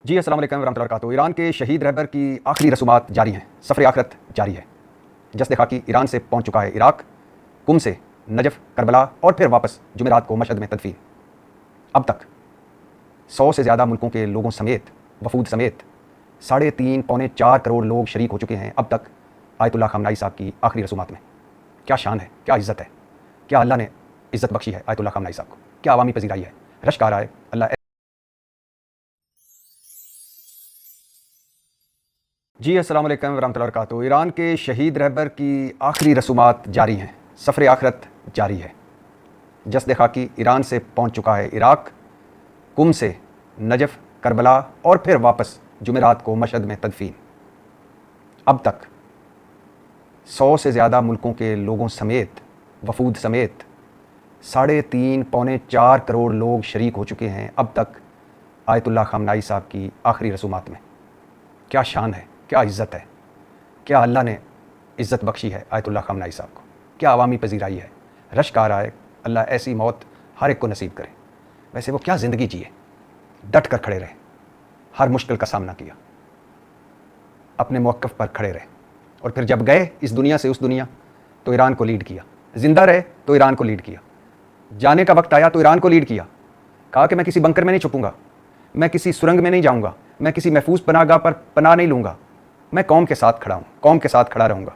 जी अस्सलाम वालेकुम रहमतुल्लाहि व बरकातहू। ईरान के शहीद रहबर की आखिरी रसूमात जारी हैं। सफ़र आखिरत जारी है। जस्द खाकी ईरान से पहुंच चुका है इराक, कुम से नजफ़, करबला और फिर वापस जुमेरात को मशहद में तदफीन। अब तक 100 से ज़्यादा मुल्कों के लोगों समेत, वफूद समेत 3.5 पौने 4 करोड़ लोग शरीक हो चुके हैं अब तक आयतुल्लाह ख़ामनाई साहब की आखिरी रसूमात में। क्या शान है, क्या इज़्ज़त है, क्या अल्लाह ने इज़्ज़त बख्शी है आयतुल्लाह ख़ामनाई साहब को, क्या अवामी पजीराई है, रश्क आ रहा है। अल्लाह जी अस्सलाम वालेकुम रहमतुल्लाहि व बरकातहू। ईरान के शहीद रहबर की आखिरी रसूमात जारी हैं। सफ़र आखिरत जारी है। जस्द खाकी ईरान से पहुंच चुका है इराक, कुम से नजफ़, करबला और फिर वापस जुमेरात को मशहद में तदफीन। अब तक 100 से ज़्यादा मुल्कों के लोगों समेत, वफूद समेत 3.5 पौने 4 करोड़ लोग शरीक हो चुके हैं अब तक आयतुल्लाह ख़ामनाई साहब की आखिरी रसूमात में। क्या शान है, क्या इज़्ज़त है, क्या अल्लाह ने इज़्ज़त बख्शी है आयतुल्लाह ख़ामनाई साहब को, क्या अवामी पजीराई है। रश्क आ रहा है। अल्लाह ऐसी मौत हर एक को नसीब करे। वैसे वो क्या ज़िंदगी जिए, डट कर खड़े रहे, हर मुश्किल का सामना किया, अपने मौक़िफ़ पर खड़े रहे और फिर जब गए इस दुनिया से उस दुनिया तो ईरान को लीड किया। ज़िंदा रहे तो ईरान को लीड किया, जाने का वक्त आया तो ईरान को लीड किया। कहा कि मैं किसी बंकर में नहीं छुपूंगा, मैं किसी सुरंग में नहीं जाऊंगा, मैं किसी महफूज पनाहगाह पर पनाह नहीं लूँगा, मैं कौम के साथ खड़ा हूँ, कौम के साथ खड़ा रहूँगा।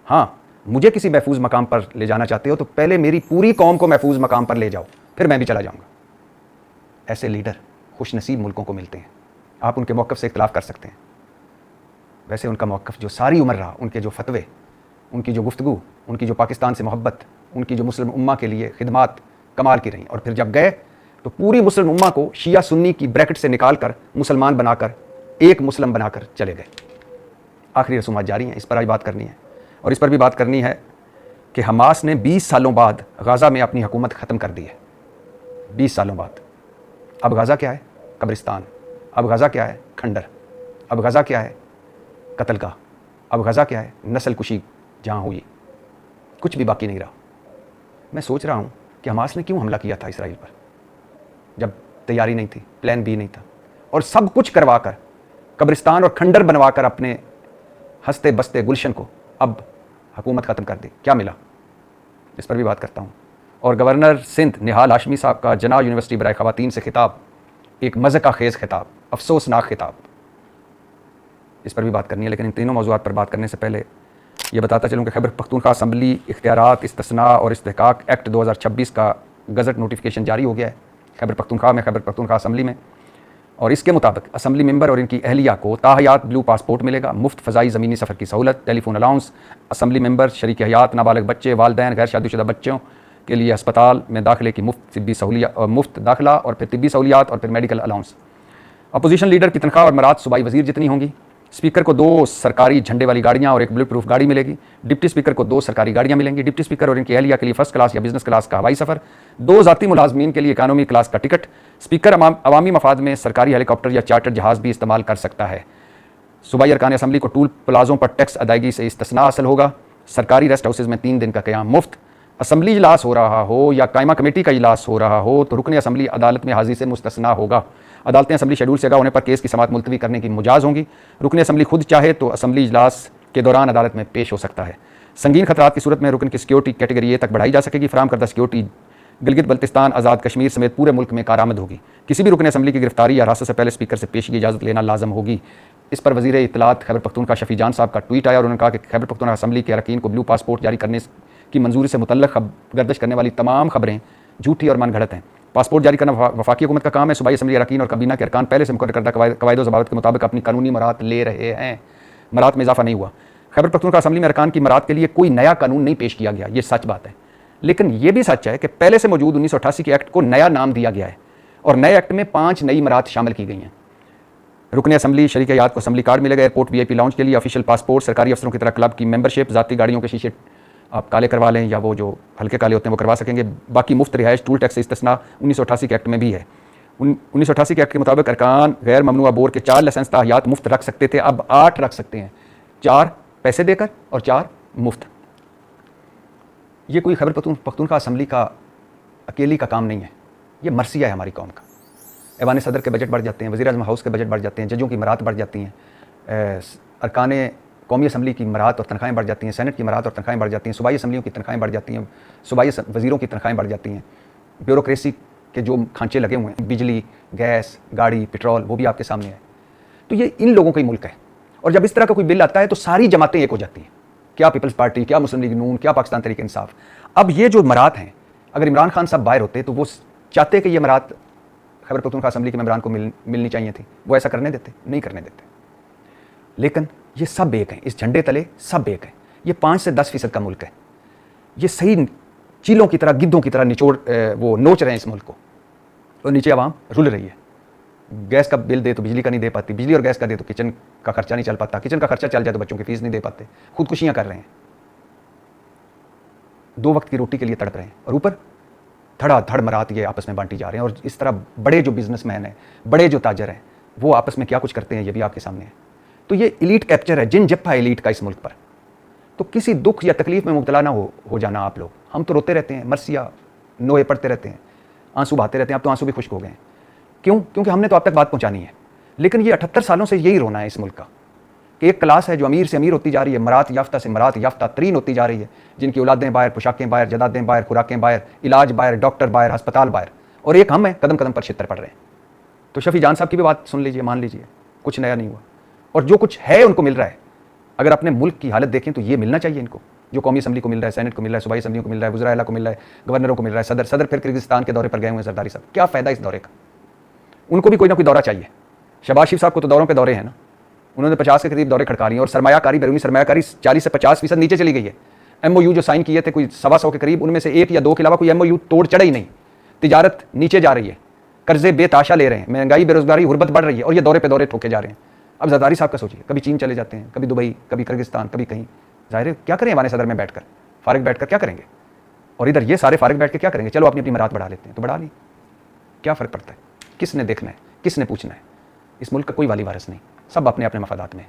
हाँ, मुझे किसी महफूज मकाम पर ले जाना चाहते हो तो पहले मेरी पूरी कौम को महफूज मकाम पर ले जाओ, फिर मैं भी चला जाऊँगा। ऐसे लीडर खुशनसीब मुल्कों को मिलते हैं। आप उनके मौक़िफ़ से इख्तिलाफ़ कर सकते हैं, वैसे उनका मौक़िफ़ जो सारी उम्र रहा, उनके जो फतवे, उनकी जो गुफ्तगू, उनकी जो पाकिस्तान से मोहब्बत, उनकी जो मुस्लिम उम्मा के लिए खिदमात कमाल की रहीं। और फिर जब गए तो पूरी मुस्लिम उम्मा को शिया सुन्नी की ब्रैकेट से निकाल कर मुसलमान बनाकर, एक मुस्लिम बनाकर चले गए। आखिरी रसूमात जारी हैं। इस पर आज बात करनी है और इस पर भी बात करनी है कि हमास ने 20 सालों बाद गाज़ा में अपनी हुकूमत ख़त्म कर दी है। 20 सालों बाद। अब गाज़ा क्या है? कब्रिस्तान। अब गाज़ा क्या है? खंडर। अब गाज़ा क्या है? कत्लगाह। अब गाज़ा क्या है? नस्ल कुशी जहाँ हुई। कुछ भी बाकी नहीं रहा। मैं सोच रहा हूँ कि हमास ने क्यों हमला किया था इसराइल पर, जब तैयारी नहीं थी, प्लान बी नहीं था, और सब कुछ करवा कर कब्रिस्तान और खंडर बनवा कर अपने हंसते बसते गुलशन को अब हुकूमत ख़त्म कर दी। क्या मिला? इस पर भी बात करता हूँ। और गवर्नर सिंध निहाल हाशमी साहब का जना यूनिवर्सिटी बराए ख़वातीन से खिताब, एक मज़का खेज़ खिताब, अफसोसनाक खिताब, इस पर भी बात करनी है। लेकिन इन तीनों मौज़ूआत पर बात करने से पहले ये बताता चलूँ कि खैबर पख्तूनख्वा असम्बली इख्तियारात, इस्तिस्ना और इस्तेहकाक एक्ट 2026 का गज़ट नोटिफिकेशन जारी हो गया है खैबर पख्तूनख्वा में, खैबर पख्तूनख्वा असम्बली में। और इसके मुताबिक असम्बली मेंबर और इनकी अहलिया को ताहयात ब्लू पासपोर्ट मिलेगा, मुफ्त फ़ज़ाई ज़मीनी सफ़र की सहूलत, टेलीफोन अलाउंस, असम्बली मेंबर, शरीक हयात, नाबालिग बच्चे, वालदैन, गैर शादीशुदा बच्चों के लिए अस्पताल में दाखिले की मुफ्त तिब्बी सहूलियत, मुफ्त दाखिला और फिर तिब्बी सहूलियात और फिर मेडिकल अलाउंस। अपोजिशन लीडर की तनख्वाह और मरात सूबाई वज़ीर जितनी होंगी। स्पीकर को 2 सरकारी झंडे वाली गाड़ियाँ और एक बुलेट प्रूफ गाड़ी मिलेगी। डिप्टी स्पीकर को 2 सरकारी गाड़ियाँ मिलेंगी। डिप्टी स्पीकर और इनकी अहलिया के लिए फर्स्ट क्लास या बिजनेस क्लास का हवाई सफ़र। 2 ज़ाती मुलाजमीन के लिए इकानमी क्लास का टिकट। स्पीकर अवामी मफाद में सरकारी हेलीकॉप्टर या चार्टर जहाज़ भी इस्तेमाल कर सकता है। सूबाई अरकान असम्बली को टूल प्लाजों पर टैक्स अदायगी से इस्तिस्ना हासिल होगा। सरकारी रेस्ट हाउसेज़ में 3 दिन का क़याम मुफ्त। असम्बली इजलास हो रहा हो या कायमा कमेटी का इजलास हो रहा हो तो रुकन असम्बली अदालत में हाजिरी से मुस्तस्ना होगा। अदालतें असम्बली शेड्यूल से आगाह होने पर केस की समाअत मुलतवी करने की मुजाज होंगी। रुकन असम्बली खुद चाहे तो असम्बली इजलास के दौरान अदालत में पेश हो सकता है। संगीन खतरात की सूरत में रुकन की सिक्योरिटी कैटेगरी ए तक बढ़ाई जा सकेगी। फराम करदा सिक्योरिटी गिलगित बल्तिस्तान, आज़ाद कश्मीर समेत पूरे मुल्क में कारआमद होगी। किसी भी रुकन असम्बली की गिरफ्तारी या हिरासत से पहले स्पीकर से पेशी की इजाज़त लेना लाजम होगी। इस पर वज़ीर इत्तलात खैबर पख्तूनख्वा शफी जान साहब का ट्वीट आया और उन्होंने कहा कि खैबर पख्तूनख्वा असम्बली के अरकान को ब्लू पासपोर्ट जारी करने की मंजूरी से मुतल्लक़ गर्दिश करने वाली तमाम खबरें झूठी और मनगढ़ंत हैं। पासपोर्ट जारी करना वफाकी हुकूमत का काम है। सूबाई असम्बली अरकान और काबीना के अरकान पहले से मुकर्रर करदा कवायद व ज़वाबित के मुताबिक अपनी कानूनी मराहत ले रहे हैं। मराहत में इजाफा नहीं हुआ। खैबर पख्तूनख्वा असम्बली में अरकान की मराहत के लिए कोई नया कानून नहीं पेश किया गया, ये सच बात है। लेकिन ये भी सच है कि पहले से मौजूद 1988 के एक्ट को नया नाम दिया गया है और नए एक्ट में 5 नई मराहत शामिल की गई हैं। रुकन असम्बली शरीक हयात को असम्बली कार्ड मिलेगा, एयरपोर्ट VIP लाउंज के लिए ऑफिशियल पासपोर्ट, सरकारी अफसरों की तरह क्लब की मेंबरशिप, ज़ाती गाड़ियों के शीशे आप काले करवा लें या वो जो हल्के काले होते हैं वो करवा सकेंगे। बाकी मुफ्त रिहाइश, टूल टैक्स से इस्तिस्ना 1988 के एक्ट में भी है। 1988 के एक्ट के मुताबिक अरकान गैर ममनुआ बोर के 4 लाइसेंस ताहयात मुफ्त रख सकते थे, अब 8 रख सकते हैं। 4 पैसे देकर और 4 मुफ्त। ये कोई खैबर पख्तूनख्वा असम्बली का अकेली का काम नहीं है, ये मरसिया है हमारी कौम का। ऐवान सदर के बजट बढ़ जाते हैं, वज़ीर-ए-आज़म हाउस के बजट बढ़ जाते हैं, जजों की मरात बढ़ जाती हैं, अरकान कौमी असम्बली की मरात और तनख्वाहें बढ़ जाती हैं, सेनेट की मरात और तनख्वाहें बढ़ जाती हैं, सूबाई असम्बलियों की तनख्वाहें बढ़ जाती हैं, सूबाई वज़ीरों की तनख्वाहें बढ़ जाती हैं, ब्यूरोक्रेसी के जो खांचे लगे हुए हैं, बिजली, गैस, गाड़ी, पेट्रोल, वो भी आपके सामने है। तो ये इन लोगों का ही मुल्क है। और जब इस तरह का कोई बिल आता है तो सारी जमातें एक हो जाती हैं, क्या पीपल्स पार्टी, क्या मुस्लिम लीग नून, क्या पाकिस्तान तहरीक इंसाफ। अब ये जो मरात हैं, अगर इमरान खान साहब बाहर होते तो वो चाहते कि ये मरात खैबर पख्तूनख्वा असम्बली के मेंबरान को मिलनी चाहिए थी, वो ऐसा करने देते? नहीं करने देते। लेकिन ये सब एक हैं, इस झंडे तले सब एक हैं। ये 5 से 10% का मुल्क है। ये सही चीलों की तरह, गिद्धों की तरह वो नोच रहे हैं इस मुल्क को, और नीचे आवाम रुल रही है। गैस का बिल दे तो बिजली का नहीं दे पाती, बिजली और गैस का दे तो किचन का खर्चा नहीं चल पाता, किचन का खर्चा चल जाए तो बच्चों की फीस नहीं दे पाते, खुदकुशियाँ कर रहे हैं, 2 वक्त की रोटी के लिए तड़प रहे हैं, और ऊपर धड़ाधड़ मरात ये आपस में बांटी जा रहे हैं। और इस तरह बड़े जो बिजनेसमैन हैं, बड़े जो ताजर हैं, वो आपस में क्या कुछ करते हैं ये भी आपके सामने है। तो ये एलीट कैप्चर है, जिन जप्पा एलीट का इस मुल्क पर। तो किसी दुख या तकलीफ में मुब्तला ना हो जाना आप लोग। हम तो रोते रहते हैं, मरसिया नोए पड़ते रहते हैं, आंसू बहाते रहते हैं। अब तो आंसू भी खुश्क हो गए हैं। क्यों? क्योंकि हमने तो आप तक बात पहुंचानी है। लेकिन ये 78 सालों से यही रोना है इस मुल्क का कि एक क्लास है जो अमीर से अमीर होती जा रही है, मरात याफ्ता से मरात याफ्ता तरीन होती जा रही है, जिनकी औलादें बाहर, पोशाकें बाहर, जदादें बाहर, खुराकें बाहर, इलाज बाहर, डॉक्टर बाहर, अस्पताल बाहर, और एक हम हैं कदम कदम पर छितर पड़ रहे हैं। तो शफी जान साहब की भी बात सुन लीजिए, मान लीजिए, कुछ नया नहीं हुआ, और जो कुछ है उनको मिल रहा है। अगर अपने मुल्क की हालत देखें तो ये मिलना चाहिए इनको, जो कौमी असम्बली को मिल रहा है, सेनेट को मिल रहा है, सूबाई असम्बलियों को मिल रहा है, वज़ीर-ए-आला को मिल रहा है, गवर्नरों को मिल रहा है, सदर फिर किर्गिस्तान के दौरे पर गए हुए हैं जरदारी साहब। क्या फ़ायदा इस दौरे का? उनको भी कोई ना कोई दौरा चाहिए। शहबाज शरीफ साहब को तो दौरों पे दौरे हैं ना, उन्होंने 50 के करीब दौरे खड़का लिए, और सरमायाकारी, बैरूनी सरमायाकारी 40 से 50% नीचे चली गई है। MOU जो साइन किए थे कोई 125 के करीब, उनमें से 1 या 2 के अलावा कोई MOU तोड़ चढ़ा ही नहीं। तिजारत नीचे जा रही है, कर्जे बेताशा ले रहे हैं, महंगाई, बेरोजगारी, गुर्बत बढ़ रही है, और ये दौरे पे दौरे ठोके जा रहे हैं। अब जरदारी साहब का सोचिए, कभी चीन चले जाते हैं, कभी दुबई, कभी किर्गिस्तान, कभी कहीं। जाहिर है क्या करें हमारे सदर में बैठकर, फारिग बैठकर क्या करेंगे? और इधर ये सारे फारिग बैठ के क्या करेंगे? चलो अपनी अपनी मरात बढ़ा लेते हैं, तो बढ़ा ली, क्या फ़र्क पड़ता है? किसने देखना है, किसने पूछना है? इस मुल्क का कोई वाली वारिस नहीं, सब अपने अपने मफादात में।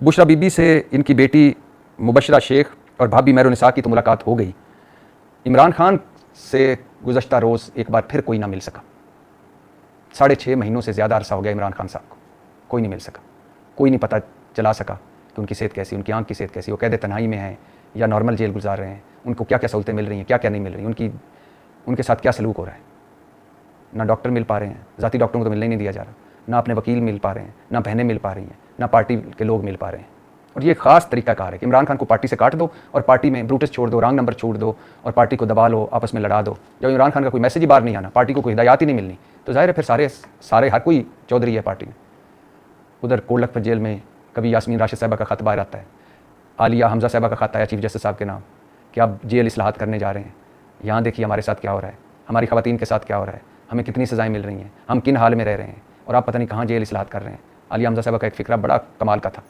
बुशरा बीबी से इनकी बेटी मुबशरा शेख और भाभी मेहरुनिसा की तो मुलाकात हो गई। इमरान खान से गुज़श्ता रोज़ एक बार फिर कोई ना मिल सका। 6.5 महीनों से ज़्यादा अरसा हो गया इमरान खान साहब को, कोई नहीं मिल सका, कोई नहीं पता चला सका कि उनकी सेहत कैसी, उनकी आँख की सेहत कैसी, वो कैद तन्हाई में हैं या नॉर्मल जेल गुजार रहे हैं, उनको क्या क्या सहूलतें मिल रही हैं, क्या क्या नहीं मिल रही, उनके साथ क्या सलूक हो रहा है। ना डॉक्टर मिल पा रहे हैं, ज़ाती डॉक्टरों को तो मिलने ही नहीं दिया जा रहा, ना अपने वकील मिल पा रहे हैं, ना बहनें मिल पा रही हैं, ना पार्टी के लोग मिल पा रहे हैं। और ये ख़ास तरीक़ाकार है कि इमरान खान को पार्टी से काट दो और पार्टी में ब्रूटस छोड़ दो, रॉन्ग नंबर छोड़ दो और पार्टी को दबा लो, आपस में लड़ा दो। जब इमरान खान का कोई मैसेज ही बाहर नहीं आना, पार्टी को कोई हिदायत ही नहीं मिलनी, तो जाहिर है फिर सारे हर कोई चौधरी है पार्टी में। उधर कोलखपुर जेल में कभी यास्मीन राशिद साहबा का ख़त बाहर आता है, आलिया हमजा साहबा का ख़त आया चीफ जस्टिस साहब के नाम कि आप जेल इस्लाहात करने जा रहे हैं, यहाँ देखिए हमारे साथ क्या हो रहा है, हमारी ख़वातीन के साथ क्या हो रहा है, हमें कितनी सज़ाएँ मिल रही हैं, हम किन हाल में रह रहे हैं, और आप पता नहीं कहाँ जेल इस्लाहात कर रहे हैं। आलिया हमजा साहबा का एक फ़िक्रा बड़ा कमाल का था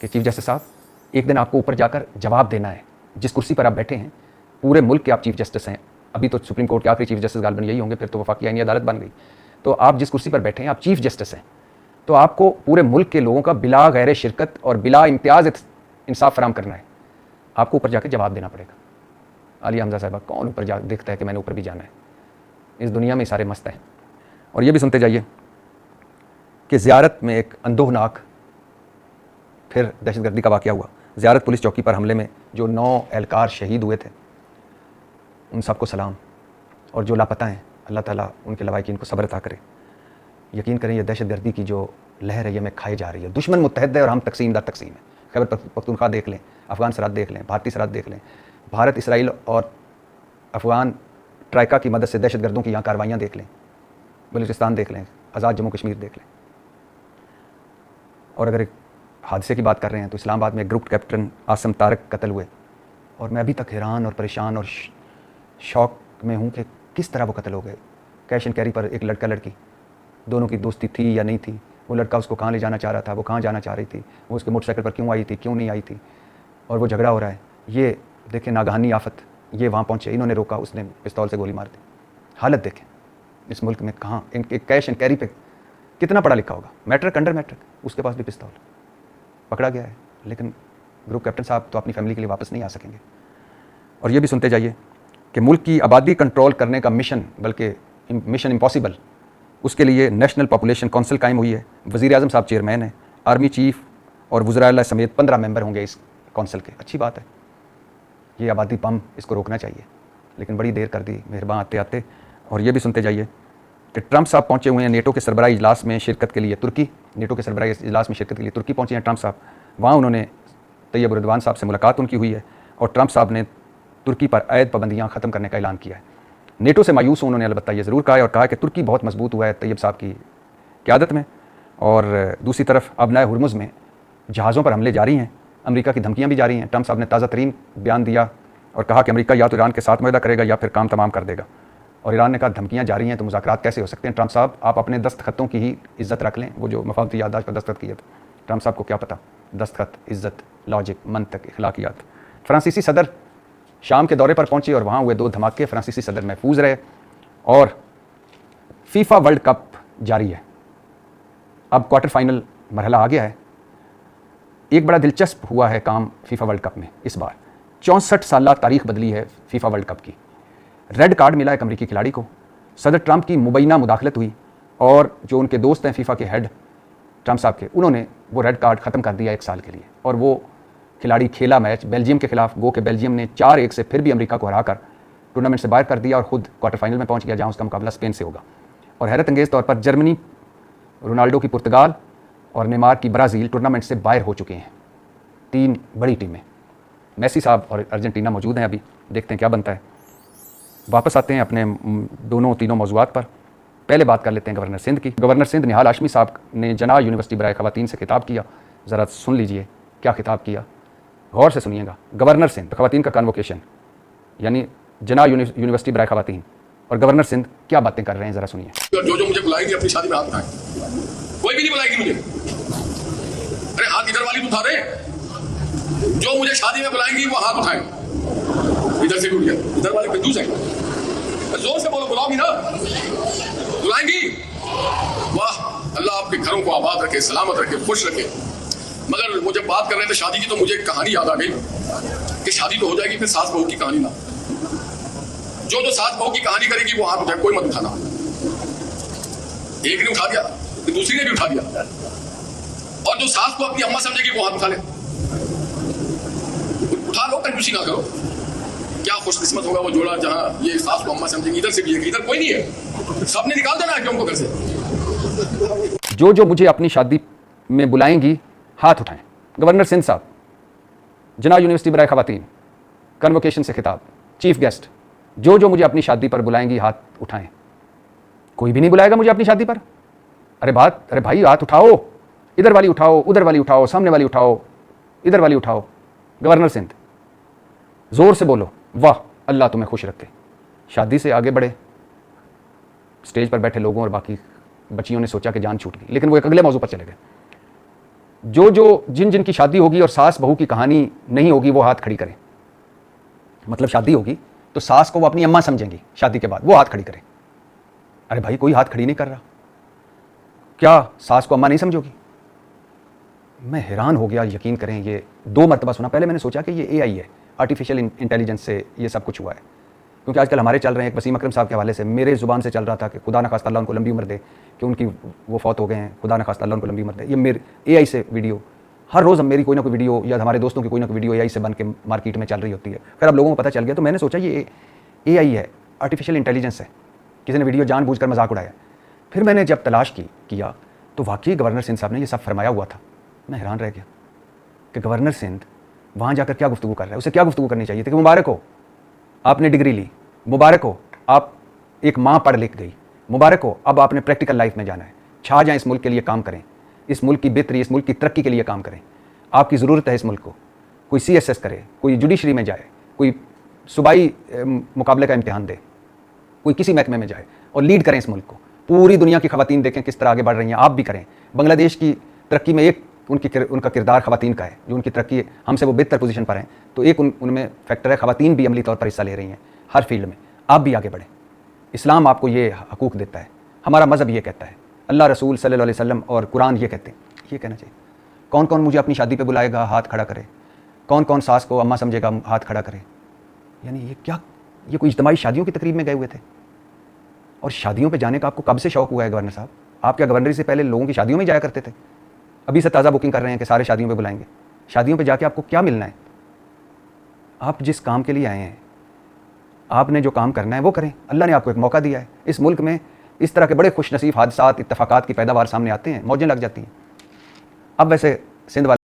कि चीफ जस्टिस साहब एक दिन आपको ऊपर जाकर जवाब देना है, जिस कुर्सी पर आप बैठे हैं, पूरे मुल्क के आप चीफ जस्टिस हैं। अभी तो सुप्रीम कोर्ट के आखिरी चीफ जस्टिस गालबन यही होंगे, फिर तो वफाकी आईनी अदालत बन गई। तो आप जिस कुर्सी पर बैठे हैं, आप चीफ जस्टिस हैं, तो आपको पूरे मुल्क के लोगों का बिला गैर शिरकत और बिला इम्तियाज़ इंसाफ फराम करना है। आपको ऊपर जाकर जवाब देना पड़ेगा। आलिया हमजा साहबा कौन ऊपर जा देखता है कि मैंने ऊपर भी जाना है? इस दुनिया में सारे मस्त हैं। और ये भी सुनते जाइए कि ज़ियारत में एक अंदोहनाक फिर दहशतगर्दी का वाक़या हुआ। ज़ियारत पुलिस चौकी पर हमले में जो 9 एहलकार शहीद हुए थे, उन सबको सलाम, और जो लापता हैं अल्लाह ताला उनके लवाकिन को सब्र अता करे। यकीन करें ये दहशतगर्दी की जो लहर है ये में खाई जा रही है। दुश्मन मुत्तहद है और हम तकसीम दर तकसीम है। खैबर पख्तूनख्वा देख लें, अफ़गान सरहद देख लें, भारतीय सरहद देख लें, भारत इसराइल और अफ़गान ट्राइका की मदद से दहशतगर्दों की यहाँ कार्रवाइयाँ देख लें, बलूचिस्तान देख लें, आज़ाद जम्मू कश्मीर देख लें। और अगर एक हादसे की बात कर रहे हैं तो इस्लामाबाद में एक ग्रुप कैप्टन आसम तारक कत्ल हुए, और मैं अभी तक हैरान और परेशान और शौक में हूँ कि किस तरह वो कत्ल हो गए। कैश एंड कैरी पर एक लड़का लड़की, दोनों की दोस्ती थी या नहीं थी, वो लड़का उसको कहाँ ले जाना चाह रहा था, वो कहाँ जाना चाह रही थी, वो उसके मोटरसाइकिल पर क्यों आई थी, क्यों नहीं आई थी, और वो झगड़ा हो रहा है। ये देखें नागहानी आफत, ये वहाँ पहुँचे, इन्होंने रोका, उसने पिस्तौल से गोली मार दी। हालत देखें इस मुल्क में, कहाँ इनके कैश एंड कैरी पे कितना पढ़ा लिखा होगा, मैट्रिक अंडर मैट्रिक, उसके पास भी पिस्तौल, पकड़ा गया है। लेकिन ग्रुप कैप्टन साहब तो अपनी फैमिली के लिए वापस नहीं आ सकेंगे। और ये भी सुनते जाइए कि मुल्क की आबादी कंट्रोल करने का मिशन, बल्कि मिशन इम्पॉसिबल, उसके लिए नेशनल पॉपुलेशन काउंसिल कायम हुई है, वज़ीर आज़म साहब चेयरमैन हैं, आर्मी चीफ और वज़राए समेत 15 मेंबर होंगे इस काउंसिल के। अच्छी बात है, ये आबादी बम इसको रोकना चाहिए, लेकिन बड़ी देर कर दी मेहरबान आते आते। और ये भी सुनते जाइए कि ट्रंप साहब पहुंचे हुए हैं नेटो के सरबराही इजलास में शिरकत के लिए तुर्की। नेटो के सरबराही इजलास में शिरकत के लिए तुर्की पहुंचे हैं ट्रंप साहब। वहाँ उन्होंने तैयब उर्दवान साहब से मुलाकात उनकी हुई है और ट्रंप साहब ने तुर्की पर आयद पाबंदियाँ ख़त्म करने का ऐलान किया है। नेटो से मायूस हूँ उन्होंने अलबत्ता ये ज़रूर कहा है और कहा कि तुर्की बहुत मजबूत हुआ है तैयब साहब की क़यादत में। और दूसरी तरफ अब नए हुरमुज़ में जहाज़ों पर हमले जारी हैं, अमेरिका की धमकियाँ भी जारी हैं। ट्रंप साहब ने ताज़ा तरीन बयान दिया और कहा कि अमेरिका या तो ईरान के साथ मुआहदा करेगा या फिर काम तमाम कर देगा। और ईरान ने कहा धमकियाँ जारी हैं तो मुज़ाकरात कैसे हो सकते हैं। ट्रंप साहब आप अपने दस्तखतों की ही इज़्ज़त रख लें, वो जो मफादती याददाश्त पर दस्तखत किए थे। ट्रंप साहब को क्या पता, दस्तखत, इज़्ज़त, लॉजिक, मंतक, इखलाकियात। फ्रांसीसी सदर शाम के दौरे पर पहुंचे और वहाँ हुए 2 धमाके, फ्रांसीसी सदर महफूज रहे। और फीफा वर्ल्ड कप जारी है, अब क्वार्टर फाइनल मरहला आ गया है। एक बड़ा दिलचस्प हुआ है काम फीफा वर्ल्ड कप में इस बार, 64 साल तारीख बदली है फीफा वर्ल्ड कप की। रेड कार्ड मिला एक अमेरिकी खिलाड़ी को, सदर ट्रंप की मुबैना मुदाखलत हुई और जो उनके दोस्त हैं फीफा के हेड ट्रंप साहब के, उन्होंने वो रेड कार्ड ख़त्म कर दिया 1 साल के लिए। और वो खिलाड़ी खेला मैच बेल्जियम के खिलाफ, गो के बेल्जियम ने 4-1 से फिर भी अमेरिका को हराकर टूर्नामेंट से बाहर कर दिया और ख़ुद क्वार्टर फाइनल में पहुंच गया, जहां उसका मुकाबला स्पेन से होगा। और हैरत अंगेज़ तौर पर जर्मनी, रोनाल्डो की पुर्तगाल और नेमार की ब्राज़ील टूर्नामेंट से बाहर हो चुके हैं। 3 बड़ी टीमें, मेसी साहब और अर्जेंटीना मौजूद हैं। अभी देखते हैं क्या बनता है। वापस आते हैं अपने तीनों मौज़ूआत पर। पहले बात कर लेते हैं गवर्नर सिंध की। गवर्नर सिंध निहाल हाशमी साहब ने जना यूनिवर्सिटी बराए ख़वातीन से खिताब किया। ज़रा सुन लीजिए क्या खिताब किया, गौर से सुनिएगा। गवर्नर सिंध ख़वातीन का कन्वोकेशन, यानी जना यूनिवर्सिटी बराए ख़वातीन और गवर्नर सिंध क्या बातें कर रहे हैं, ज़रा सुनिए। जो मुझे बुलाएगी अपनी शादी में हाथ उठाए, कोई भी नहीं बुलाएगी मुझे। अरे हाथ इधर वाली उठा रहे, जो मुझे शादी में बुलाएंगी वो हाथ उठाए। इधर से टूट गया, इधर वाले कंजूस है। जोर से बोलो, बुलाओगी ना, बुलाएंगी। वाह, अल्लाह आपके घरों को आबाद रखे, सलामत रखे, खुश रखे। मगर वो जब बात कर रहे थे शादी की तो मुझे एक कहानी याद आ गई कि शादी तो हो जाएगी, फिर सास बहू की कहानी ना। जो सास बहू की कहानी करेगी वो हाथ उठाए, कोई मत उठाना। एक ने उठा दिया तो दूसरी ने भी उठा दिया, और जो सास को अपनी अम्मा समझेगी वो हाथ उठा ले। उठा लो, कंजूसी ना करो। क्या खुशकिस्मत होगा वो जोड़ा जहां ये सास को अम्मा समझेंगे। इधर से भी है, इधर कोई नहीं है, सबने निकाल देना है उनको घर से। जो मुझे अपनी शादी में बुलाएंगी हाथ उठाएं। गवर्नर सिंध साहब, जना यूनिवर्सिटी बराए ख़वातीन, कन्वोकेशन से खिताब, चीफ गेस्ट, जो मुझे अपनी शादी पर बुलाएंगी हाथ उठाएं। कोई भी नहीं बुलाएगा मुझे अपनी शादी पर। अरे भाई हाथ उठाओ, इधर वाली उठाओ, उधर वाली उठाओ, सामने वाली उठाओ, इधर वाली उठाओ। गवर्नर सिंध, जोर से बोलो, वाह अल्लाह तुम्हें खुश रखे। शादी से आगे बढ़े। स्टेज पर बैठे लोगों और बाकी बच्चियों ने सोचा कि जान छूट गई, लेकिन वो एक अगले मौजू पर चले गए। जिन की शादी होगी और सास बहू की कहानी नहीं होगी वो हाथ खड़ी करें। मतलब शादी होगी तो सास को वो अपनी अम्मा समझेंगी, शादी के बाद वो हाथ खड़ी करें। अरे भाई कोई हाथ खड़ी नहीं कर रहा, क्या सास को अम्मा नहीं समझोगी? मैं हैरान हो गया, यकीन करें। ये 2 मरतबा सुना। पहले मैंने सोचा कि ये AI है, आर्टिफिशियल इंटेलिजेंस से ये सब कुछ हुआ है, क्योंकि आजकल हमारे चल रहे हैं। एक वसीम अकरम साहब के हवाले से मेरे ज़ुबान से चल रहा था कि खुदा न खास्ता अल्लाह उनको लंबी उम्र दे, कि उनकी वो फौत हो गए हैं, खुदा न खास्ता अल्लाह उनको लंबी उम्र दे। ये मेरे AI से वीडियो, हर रोज़ मेरी कोई ना कोई वीडियो या हमारे दोस्तों की कोई ना कोई वीडियो AI से बन के मार्केट में चल रही होती है। फिर अब लोगों को पता चल गया, तो मैंने सोचा ये AI है, आर्टिफिशियल इंटेलिजेंस है, किसी ने वीडियो जानबूझकर मजाक उड़ाया। फिर मैंने जब तलाश किया तो वाकई गवर्नर सिंध साहब ने ये सब फरमाया हुआ था। मैं हैरान रह गया कि गवर्नर सिंध वहाँ जाकर क्या गुफ्तगू कर रहा है। उसे क्या गुफ्तगू करनी चाहिए थी कि मुबारक हो आपने डिग्री ली, मुबारक हो आप एक माँ पढ़ लिख गई, मुबारक हो अब आपने प्रैक्टिकल लाइफ में जाना है, छा जाएँ इस मुल्क के लिए काम करें, इस मुल्क की बेहतरी, इस मुल्क की तरक्की के लिए काम करें, आपकी ज़रूरत है इस मुल्क को। कोई CSS करे, कोई जुडिशरी में जाए, कोई सूबाई मुकाबले का इम्तिहान दे, कोई किसी महकमे में जाए और लीड करें इस मुल्क को। पूरी दुनिया की ख़वातीन देखें किस तरह आगे बढ़ रही हैं, आप भी करें। बांग्लादेश की तरक्की में एक उनका किरदार ख़वातीन का है, जो उनकी तरक्की हमसे वो बेहतर पोजीशन पर हैं, तो एक उनमें फैक्टर है। ख़वातीन भी अमली तौर पर हिस्सा ले रही हैं हर फील्ड में, आप भी आगे बढ़ें। इस्लाम आपको ये हकूक़ देता है, हमारा मज़हब ये कहता है, अल्लाह रसूल सल्लल्लाहु अलैहि वसल्लम और कुरान ये कहते हैं। ये कहना चाहिए। कौन कौन मुझे अपनी शादी पे बुलाएगा हाथ खड़ा करे, कौन कौन सास को अम्मा समझेगा हाथ खड़ा करे। यानी ये क्या, ये कोई इज्तिमाई शादियों की तकरीब में गए हुए थे? और शादियों पे जाने का आपको कब से शौक हुआ है गवर्नर साहब? आप क्या गवर्नरी से पहले लोगों की शादियों में जाया करते थे? अभी से ताज़ा बुकिंग कर रहे हैं कि सारे शादियों पे बुलाएंगे। शादियों पे जाके आपको क्या मिलना है? आप जिस काम के लिए आए हैं, आपने जो काम करना है वो करें। अल्लाह ने आपको एक मौका दिया है। इस मुल्क में इस तरह के बड़े खुशनसीब हादसात, इत्तफाकात की पैदावार सामने आते हैं, मौजें लग जाती हैं। अब वैसे सिंध वाले